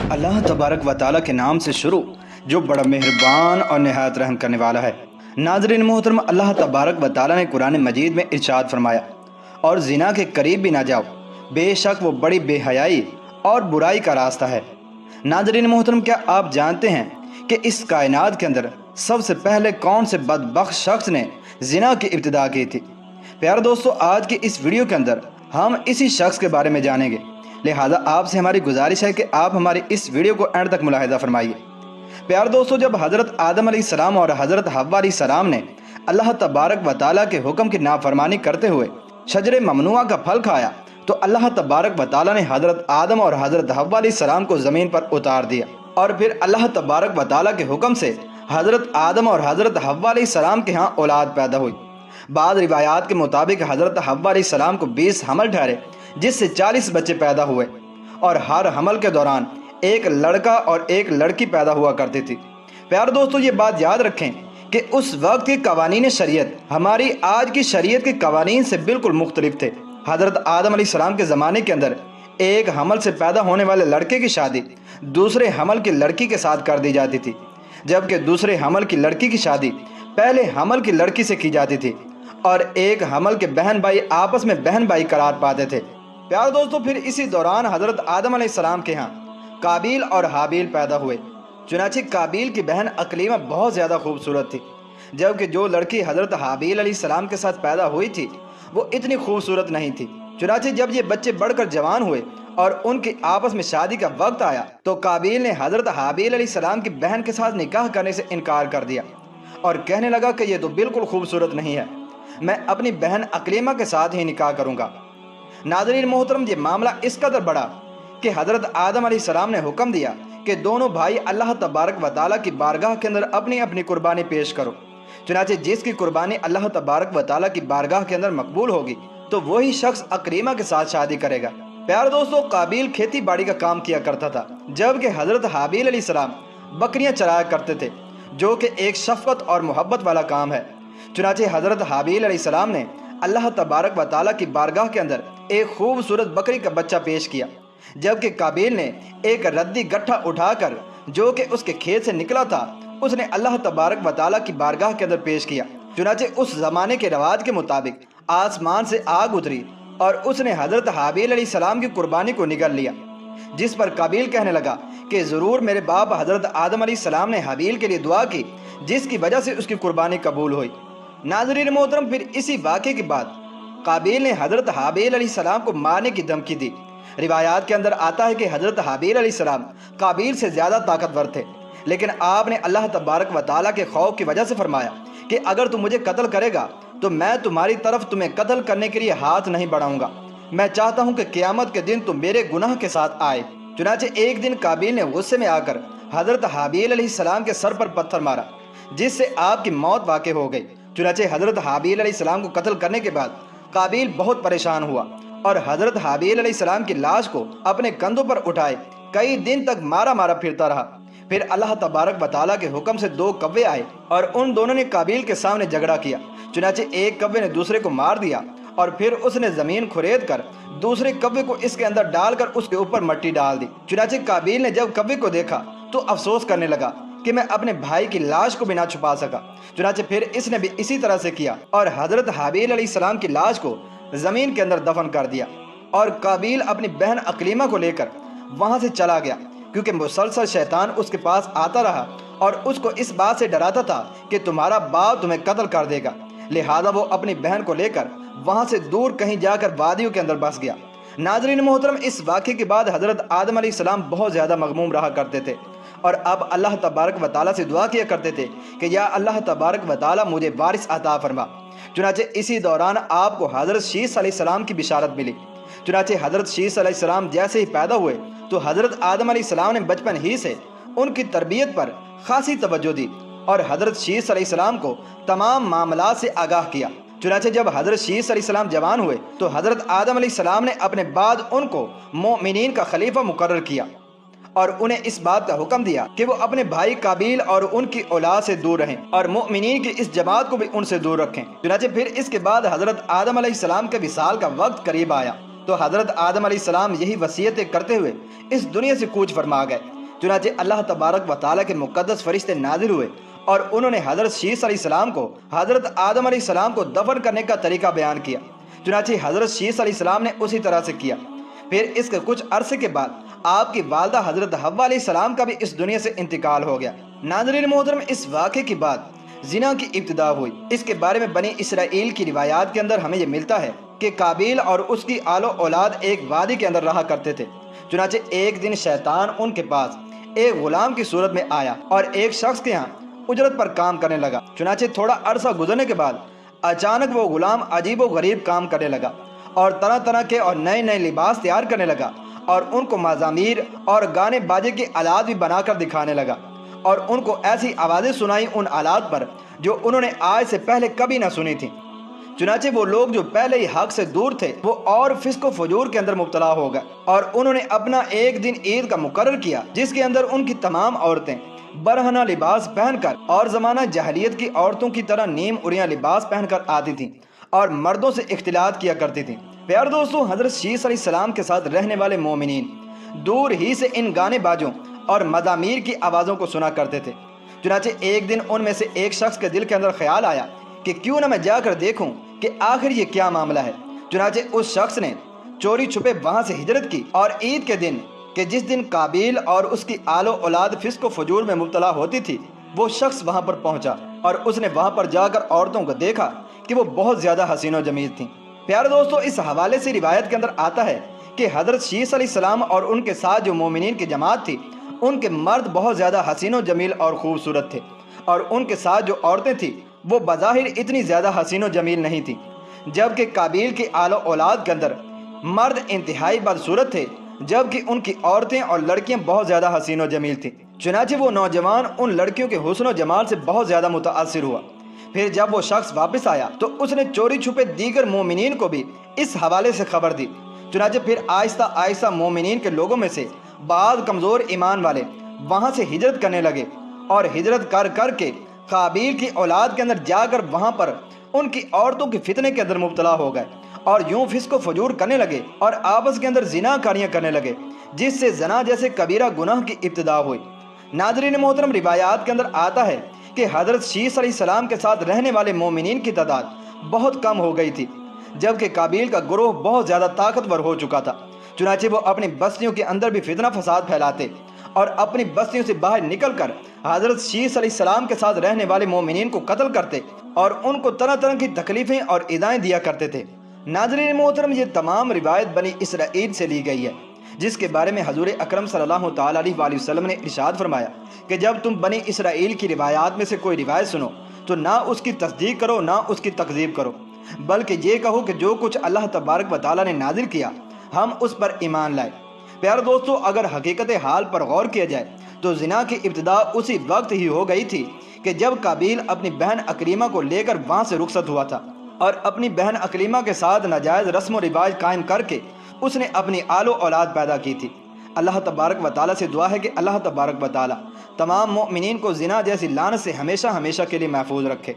अल्लाह तबारक व ताला के नाम से शुरू जो बड़ा मेहरबान और नहायत रहम करने वाला है। नाज़रीन मोहतरम, अल्लाह तबारक व ताला ने कुरान मजीद में इरशाद फरमाया, और जिना के करीब भी ना जाओ, बेशक वो बड़ी बेहयाई और बुराई का रास्ता है। नाज़रीन मोहतरम, क्या आप जानते हैं कि इस कायनात के अंदर सबसे पहले कौन से बदबख्त शख्स ने जिना की इब्तिदा की थी? प्यारे दोस्तों, आज की इस वीडियो के अंदर हम इसी शख्स के बारे में जानेंगे। लिहाजा आपसे हमारी गुजारिश है कि आप हमारी इस वीडियो को एंड तक मुलाहिजा फरमाइए। प्यारे दोस्तों, जब हज़रत आदम अलैहिस्सलाम और हज़रत हव्वा अलैहिस्सलाम ने अल्लाह तबारक व ताला के हुक्म की नाफरमानी करते हुए शजरे ममनुआ का फल खाया, तो अल्लाह तबारक व ताला ने हज़रत आदम और हज़रत हव्वा अलैहिस्सलाम को ज़मीन पर उतार दिया, और फिर अल्लाह तबारक व ताला के हुक्म से हज़रत आदम और हज़रत हव्वा अलैहिस्सलाम के यहाँ औलाद पैदा हुई। बाद रिवायात के मुताबिक हज़रत हव्वा अलैहिस्सलाम को 20 हमल ठहरे, जिससे 40 बच्चे पैदा हुए, और हर हमल के दौरान एक लड़का और एक लड़की पैदा हुआ करती थी। प्यारे दोस्तों, ये बात याद रखें कि उस वक्त के कवानीन शरीयत हमारी आज की शरीयत के कवानीन से बिल्कुल मुख्तलिफ थे। हज़रत आदम अलैहिस्सलाम के ज़माने के अंदर एक हमल से पैदा होने वाले लड़के की शादी दूसरे हमल की लड़की के साथ कर दी जाती थी, जबकि दूसरे हमल की लड़की की शादी पहले हमल की लड़की से की जाती थी, और एक हमल के बहन भाई आपस में बहन भाई करार पाते थे। प्यारे दोस्तों, फिर इसी दौरान हज़रत आदम अलैहिस्सलाम के यहाँ काबिल और हाबिल पैदा हुए। चुनांचे काबिल की बहन अकलीमा बहुत ज़्यादा खूबसूरत थी, जबकि जो लड़की हज़रत हाबिल अलैहिस्सलाम के साथ पैदा हुई थी वो इतनी खूबसूरत नहीं थी। चुनांचे जब ये बच्चे बढ़कर जवान हुए और उनकी आपस में शादी का वक्त आया, तो काबिल ने हज़रत हाबिल अलैहिस्सलाम की बहन के साथ निकाह करने से इनकार कर दिया और कहने लगा कि ये तो बिल्कुल खूबसूरत नहीं है, मैं अपनी बहन अकलीमा के साथ ही निकाह करूँगा। नाज़रीन मोहतरम, ये मामला इस कदर बढ़ा कि हज़रत आदम अलैहिस्सलाम ने हुक्म दिया कि दोनों भाई अल्लाह तबारक व ताला की बारगाह के अंदर अपनी अपनी कुर्बानी पेश करो। चुनांचे जिसकी कुर्बानी अल्लाह तबारक व ताला की बारगाह के अंदर मकबूल होगी, तो वही शख्स अकरीमा के साथ शादी करेगा। प्यारे दोस्तों, काबिल खेती बाड़ी का काम किया करता था, जबकि हज़रत हाबिल अलैहिस्सलाम बकरियां चराया करते थे, जो कि एक शफ़क़त और मोहब्बत वाला काम है। चुनांचे हज़रत हाबिल अलैहिस्सलाम ने अल्लाह तबारक व ताला की बारगाह के अंदर एक खूबसूरत बकरी का बच्चा पेश किया, जबकि काबिल ने एक रद्दी गट्ठा उठाकर जो कि उसके खेत से निकला था उसने अल्लाह तबारक व ताला की बारगाह के अंदर पेश किया। चुनांचे उस ज़माने के रवाज के मुताबिक आसमान से आग उतरी और उसने हज़रत हाबिल अलैहिस्सलाम की कुर्बानी को निगल लिया, जिस पर काबिल कहने लगा कि ज़रूर मेरे बाप हज़रत आदम अलैहिस्सलाम ने हाबिल के लिए दुआ की, जिसकी वजह से उसकी कुर्बानी कबूल हुई। नाज़रीन मोहतरम, फिर इसी वाक़े के बाद काबिल ने हज़रत हाबिल अलैहिस्सलाम को मारने की धमकी दी। रिवायात के अंदर आता है कि हज़रत हाबिल अलैहिस्सलाम काबिल से ज़्यादा ताकतवर थे, लेकिन आपने अल्लाह तबारक व ताला के खौफ की वजह से फरमाया कि अगर तुम मुझे कत्ल करेगा तो मैं तुम्हारी तरफ तुम्हें कत्ल करने के लिए हाथ नहीं बढ़ाऊंगा। मैं चाहता हूँ कि क़यामत के दिन तुम मेरे गुनाह के साथ आए। चुनांचे एक दिन काबिल ने गुस्से में आकर हज़रत हाबिल अलैहिस्सलाम के सर पर पत्थर मारा, जिससे आपकी मौत वाक़ हो गई। चुनांचे हज़रत हाबिल अलैहिस्सलाम को कत्ल करने के बाद काबिल बहुत परेशान हुआ और हज़रत हाबिल अलैहिस्सलाम की लाश को अपने कंधों पर उठाए कई दिन तक मारा मारा फिरता रहा। फिर अल्लाह तबारक व ताला के हुक्म से 2 कव्वे आए और उन दोनों ने काबिल के सामने झगड़ा किया। चुनांचे एक कव्वे ने दूसरे को मार दिया और फिर उसने ज़मीन खुरेद कर दूसरे कव्वे को इसके अंदर डालकर उसके ऊपर मिट्टी डाल दी। चुनांचे काबिल ने जब कव्वे को देखा तो अफसोस करने लगा कि मैं अपने भाई की लाश को भी ना छुपा सका। चुनांचे फिर इसने भी इसी तरह से किया और हज़रत हाबिल अलैहिस्सलाम की लाश को ज़मीन के अंदर दफन कर दिया, और काबिल अपनी बहन अकलीमा को लेकर वहाँ से चला गया, क्योंकि मुसलसल शैतान उसके पास आता रहा और उसको इस बात से डराता था कि तुम्हारा बाप तुम्हें कत्ल कर देगा। लिहाजा वो अपनी बहन को लेकर वहाँ से दूर कहीं जाकर वादियों के अंदर बस गया। नाज़रीन मोहतरम, इस वाक़े के बाद हज़रत आदम अलैहिस्सलाम बहुत ज़्यादा मगमूम रहा करते थे और अब अल्लाह तबारक व ताला से दुआ किया करते थे कि या अल्लाह तबारक व ताला मुझे वारिस अता फरमा। चुनांचे इसी दौरान आपको हज़रत शीस अलैहिस्सलाम की बिशारत मिली। चुनांचे हज़रत शीस अलैहिस्सलाम जैसे ही पैदा हुए तो हज़रत आदम अलैहिस्सलाम ने बचपन ही से उनकी तरबियत पर खासी तवज्जो दी और हज़रत शीस अलैहिस्सलाम को तमाम मामलात से आगाह किया। चुनांचे जब हज़रत शीस अलैहिस्सलाम जवान हुए तो हज़रत आदम अलैहिस्सलाम ने अपने बाद उनको मोमिनीन का खलीफा मुकर्रर किया और उन्हें इस बात का हुक्म दिया कि वो अपने भाई काबिल और उनकी औलाद से दूर रहें और मुमिनीन की इस जमात को भी उनसे दूर रखें। चुनांचे फिर इसके बाद हज़रत आदम अलैहिस्सलाम के विसाल का वक्त करीब आया तो हज़रत आदम अलैहिस्सलाम यही वसीयतें करते हुए इस दुनिया से कूच फरमा गए। چنانچہ اللہ تبارک و تعالیٰ کے مقدس فرشتے نازل ہوئے اور انہوں نے حضرت شیس علیہ السلام کو حضرت آدم علیہ السلام کو دفن کرنے کا طریقہ بیان کیا۔ چنانچہ حضرت شیس علیہ السلام نے اسی طرح سے کیا۔ پھر اس کے کچھ عرصے کے بعد آپ کی والدہ حضرت حوا علیہ السلام کا بھی اس دنیا سے انتقال ہو گیا۔ ناظرین محترم، اس واقعے کے بعد زنا کی ابتدا ہوئی۔ اس کے بارے میں بنی اسرائیل کی روایات کے اندر ہمیں یہ ملتا ہے کہ قابیل اور اس کی آل و اولاد ایک وادی کے اندر رہا کرتے تھے۔ چنانچہ ایک دن شیطان ان کے پاس ایک غلام کی صورت میں آیا اور ایک شخص کے ہاں اجرت پر کام کرنے لگا۔ چنانچہ تھوڑا عرصہ گزرنے کے بعد اچانک وہ غلام عجیب و غریب کام کرنے لگا اور طرح طرح کے اور نئے نئے لباس تیار کرنے لگا اور ان کو مزامیر اور گانے باجے کے آلات بھی بنا کر دکھانے لگا اور ان کو ایسی آوازیں سنائی ان آلات پر جو انہوں نے آج سے پہلے کبھی نہ سنی تھی۔ چنانچہ وہ لوگ جو پہلے ہی حق سے دور تھے وہ اور فسق و فجور کے اندر مبتلا ہو گئے اور انہوں نے اپنا ایک دن عید کا مقرر کیا جس کے اندر ان کی تمام عورتیں برہنہ لباس پہن کر اور زمانہ جاہلیت کی عورتوں کی طرح نیم اڑیاں لباس پہن کر آتی تھیں اور مردوں سے اختلاط کیا کرتی تھیں۔ پیار دوستو، حضرت شیس علیہ السلام کے ساتھ رہنے والے مومنین دور ہی سے ان گانے باجوں اور مزامیر کی آوازوں کو سنا کرتے تھے۔ چنانچہ ایک دن ان میں سے ایک شخص کے دل کے اندر خیال آیا کہ کیوں نہ میں جا کر دیکھوں کہ آخر یہ کیا معاملہ ہے۔ چنانچہ اس شخص نے چوری چھپے وہاں سے ہجرت کی اور عید کے دن کہ جس دن قابیل اور اس کی آل و اولاد فسق و فجور میں مبتلا ہوتی تھی، وہ شخص وہاں پر پہنچا اور اس نے وہاں پر جا کر عورتوں کو دیکھا کہ وہ بہت زیادہ حسین و جمیل تھیں۔ پیارے دوستو، اس حوالے سے روایت کے اندر آتا ہے کہ حضرت شیس علیہ السلام اور ان کے ساتھ جو مومنین کی جماعت تھی ان کے مرد بہت زیادہ حسین و جمیل اور خوبصورت تھے اور ان کے ساتھ جو عورتیں تھیں وہ بظاہر اتنی زیادہ حسین و جمیل نہیں تھیں، جبکہ قابیل کی آل و اولاد کے اندر مرد انتہائی بدصورت تھے جبکہ ان کی عورتیں اور لڑکیاں بہت زیادہ حسین و جمیل تھیں۔ چنانچہ وہ نوجوان ان لڑکیوں کے حسن و جمال سے بہت زیادہ متاثر ہوا۔ پھر جب وہ شخص واپس آیا تو اس نے چوری چھپے دیگر مومنین کو بھی اس حوالے سے خبر دی۔ چنانچہ پھر آہستہ آہستہ مومنین کے لوگوں میں سے بعض کمزور ایمان والے وہاں سے ہجرت کرنے لگے اور ہجرت کر کر کے قابیل کی اولاد کے اندر جا کر وہاں پر ان کی عورتوں کے فتنے کے اندر مبتلا ہو گئے اور یوں فسق و فجور کرنے لگے اور آپس کے اندر زنا کاریاں کرنے لگے، جس سے زنا جیسے کبیرہ گناہ کی ابتدا ہوئی۔ ناظرین محترم، روایات کے اندر آتا ہے کہ حضرت شیس علیہ السلام کے ساتھ رہنے والے مومنین کی تعداد بہت کم ہو گئی تھی، جبکہ قابیل کا گروہ بہت زیادہ طاقتور ہو چکا تھا۔ چنانچہ وہ اپنی بستیوں کے اندر بھی فتنہ فساد پھیلاتے اور اپنی بستیوں سے باہر نکل کر حضرت شیس علیہ السلام کے ساتھ رہنے والے مومنین کو قتل کرتے اور ان کو طرح طرح کی تکلیفیں اور ایذائیں دیا کرتے تھے۔ ناظرین محترم، یہ تمام روایت بنی اسرائیل سے لی گئی ہے، جس کے بارے میں حضور اکرم صلی اللہ تعالیٰ علیہ وآلہ وسلم نے ارشاد فرمایا کہ جب تم بنی اسرائیل کی روایات میں سے کوئی روایت سنو تو نہ اس کی تصدیق کرو نہ اس کی تکذیب کرو، بلکہ یہ کہو کہ جو کچھ اللہ تبارک و تعالیٰ نے نازل کیا ہم اس پر ایمان لائے۔ پیارے دوستو، اگر حقیقت حال پر غور کیا جائے تو زنا کی ابتدا اسی وقت ہی ہو گئی تھی کہ جب قابیل اپنی بہن اکریمہ کو لے کر وہاں سے رخصت ہوا تھا اور اپنی بہن اکریمہ کے ساتھ ناجائز رسم و رواج قائم کر کے اس نے اپنی آل و اولاد پیدا کی تھی۔ اللہ تبارک و تعالیٰ سے دعا ہے کہ اللہ تبارک و تعالیٰ تمام مومنین کو زنا جیسی لعنت سے ہمیشہ ہمیشہ کے لیے محفوظ رکھے۔